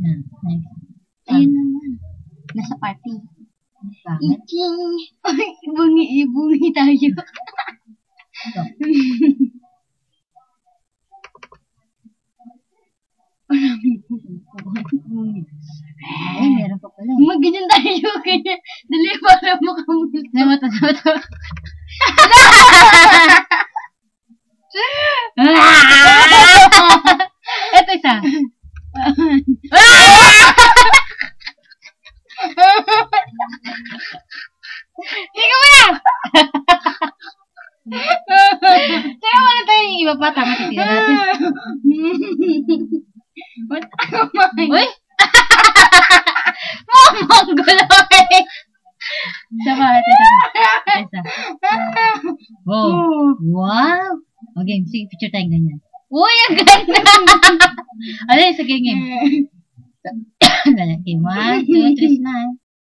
Next. Ayun naman. Nasa party. Bakit? Ibungi tayo. Ito. Ay, meron pa pala. Magganyan tayo. Kaya, dali para makamulto. Namata. Ito isa. Tingnan mo na! Teka muna tayo yung iba pa. Tama, titignan natin. What? Uy! Mongoloid! Isa pa. Isa. Wow. Wow. Okay, sige, picture tayo ganyan. Uy, ang ganda! Ano yung sa game? Ganyan. Okay, 1, 2, 3, smile.